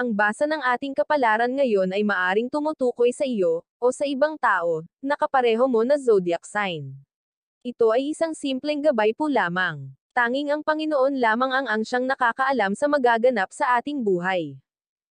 Ang basa ng ating kapalaran ngayon ay maaring tumutukoy sa iyo, o sa ibang tao, na kapareho mo na zodiac sign. Ito ay isang simpleng gabay po lamang. Tanging ang Panginoon lamang ang siyang nakakaalam sa magaganap sa ating buhay.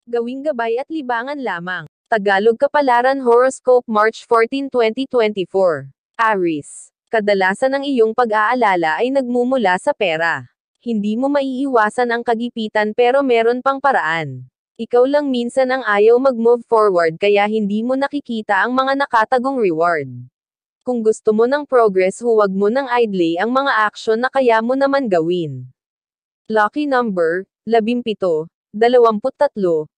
Gawing gabay at libangan lamang. Tagalog Kapalaran Horoscope March 14, 2024. Aries. Kadalasan ang iyong pag-aalala ay nagmumula sa pera. Hindi mo maiiwasan ang kagipitan pero meron pang paraan. Ikaw lang minsan ang ayaw mag-move forward kaya hindi mo nakikita ang mga nakatagong reward. Kung gusto mo ng progress huwag mo nang idle ang mga aksyon na kaya mo naman gawin. Lucky number, 17, 23, 40.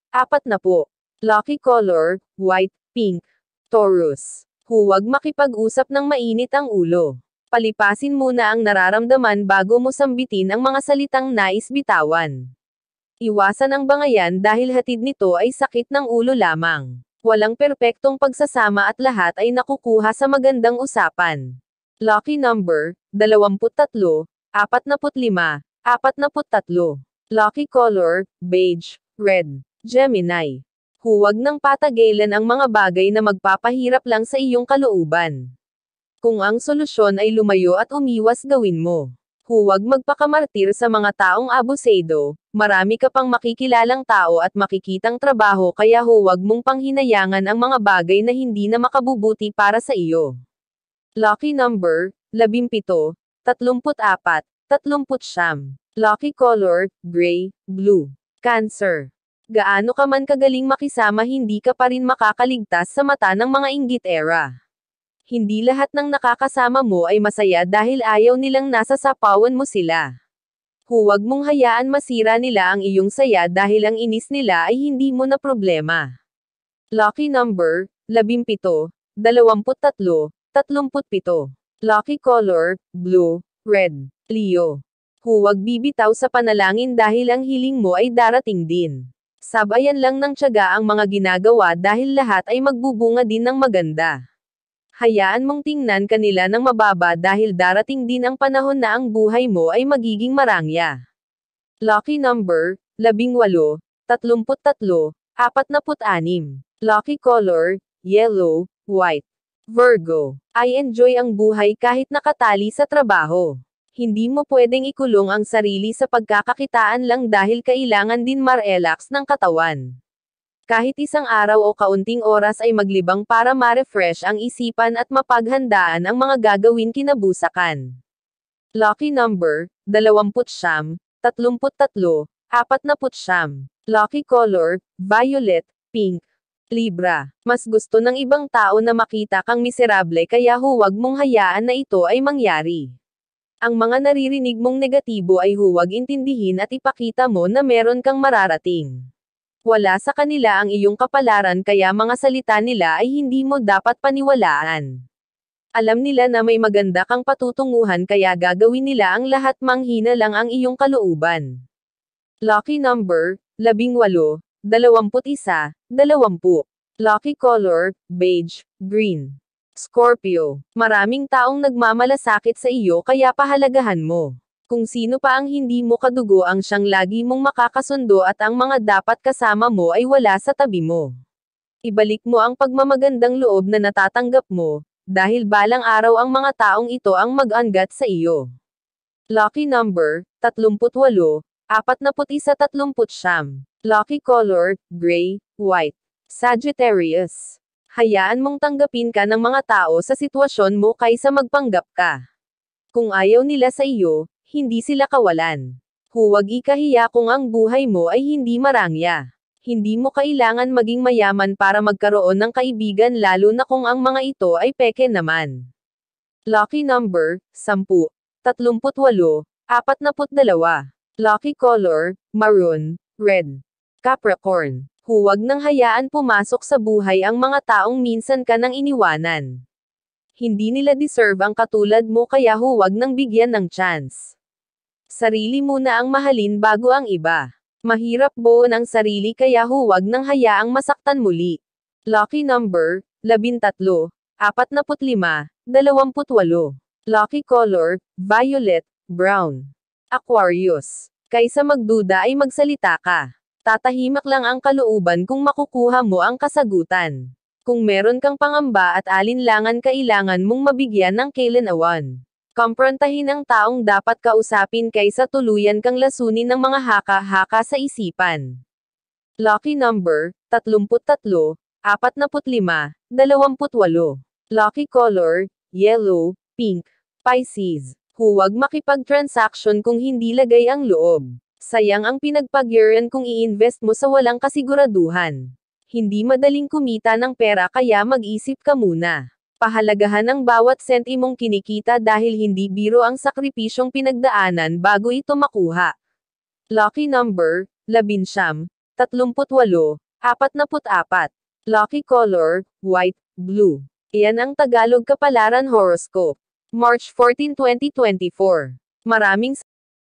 Lucky color, white, pink. Taurus. Huwag makipag-usap ng mainit ang ulo. Palipasin muna ang nararamdaman bago mo sambitin ang mga salitang nais bitawan. Iwasan ang bangayan dahil hatid nito ay sakit ng ulo lamang. Walang perpektong pagsasama at lahat ay nakukuha sa magandang usapan. Lucky number, 23, 45, 43. Lucky color, beige, red. Gemini. Huwag nang patagilan ang mga bagay na magpapahirap lang sa iyong kalooban. Kung ang solusyon ay lumayo at umiwas gawin mo. Huwag magpakamartir sa mga taong abusado, marami ka pang makikilalang tao at makikitang trabaho kaya huwag mong panghinayangan ang mga bagay na hindi na makabubuti para sa iyo. Lucky number, 17, 34, 39. Lucky color, gray, blue. Cancer. Gaano ka man kagaling makisama hindi ka pa rin makakaligtas sa mata ng mga inggit-era. Hindi lahat ng nakakasama mo ay masaya dahil ayaw nilang nasa sapawan mo sila. Huwag mong hayaan masira nila ang iyong saya dahil ang inis nila ay hindi mo na problema. Lucky number, 17, 23, 37. Lucky color, blue, red. Leo. Huwag bibitaw sa panalangin dahil ang hiling mo ay darating din. Sabayan lang ng tiyaga ang mga ginagawa dahil lahat ay magbubunga din ng maganda. Hayaan mong tingnan kanila ng mababa dahil darating din ang panahon na ang buhay mo ay magiging marangya. Lucky number, 18, 33, 46. Lucky color, yellow, white. Virgo. I enjoy ang buhay kahit nakatali sa trabaho. Hindi mo pwedeng ikulong ang sarili sa pagkakakitaan lang dahil kailangan din ma-relax ng katawan. Kahit isang araw o kaunting oras ay maglibang para ma-refresh ang isipan at mapaghandaan ang mga gagawin kinabukasan. Lucky number, 20, 33, 49. Lucky color, violet, pink. Libra. Mas gusto ng ibang tao na makita kang miserable kaya huwag mong hayaan na ito ay mangyari. Ang mga naririnig mong negatibo ay huwag intindihin at ipakita mo na meron kang mararating. Wala sa kanila ang iyong kapalaran kaya mga salita nila ay hindi mo dapat paniwalaan. Alam nila na may maganda kang patutunguhan kaya gagawin nila ang lahat manghina lang ang iyong kalooban. Lucky number, 18, 21, 20. Lucky color, beige, green. Scorpio. Maraming taong nagmamalasakit sa iyo kaya pahalagahan mo. Kung sino pa ang hindi mo kadugo ang siyang lagi mong makakasundo at ang mga dapat kasama mo ay wala sa tabi mo. Ibalik mo ang pagmamagandang loob na natatanggap mo, dahil balang araw ang mga taong ito ang mag-angat sa iyo. Lucky number, 38, 41, 30. Lucky color, gray, white. Sagittarius. Hayaan mong tanggapin ka ng mga tao sa sitwasyon mo kaysa magpanggap ka. Kung ayaw nila sa iyo, hindi sila kawalan. Huwag ikahiya kung ang buhay mo ay hindi marangya. Hindi mo kailangan maging mayaman para magkaroon ng kaibigan lalo na kung ang mga ito ay peke naman. Lucky number, 10, 38, 42. Lucky color, maroon, red. Capricorn. Huwag nang hayaan pumasok sa buhay ang mga taong minsan ka nang iniwanan. Hindi nila deserve ang katulad mo kaya huwag nang bigyan ng chance. Sarili muna ang mahalin bago ang iba. Mahirap buuin ang sarili kaya huwag nang hayaang masaktan muli. Lucky number, 13, 45, 28. Lucky color, violet, brown. Aquarius. Kaysa magduda ay magsalita ka. Tatahimak lang ang kalooban kung makukuha mo ang kasagutan. Kung meron kang pangamba at alinlangan, kailangan mong mabigyan ng kailanman. Kumprontahin ang taong dapat kausapin kaysa tuluyan kang lasunin ng mga haka-haka sa isipan. Lucky number, 33, 45, 28. Lucky color, yellow, pink. Pisces. Huwag makipag-transaction kung hindi lagay ang loob. Sayang ang pinagpagyaran kung i-invest mo sa walang kasiguraduhan. Hindi madaling kumita ng pera, kaya mag-isip ka muna. Pahalagahan ang bawat sentimong kinikita dahil hindi biro ang sakripisyong pinagdaanan bago ito makuha. Lucky number, 11, 38, 44. Lucky color, white, blue. Iyan ang Tagalog Kapalaran Horoscope. March 14, 2024. Maraming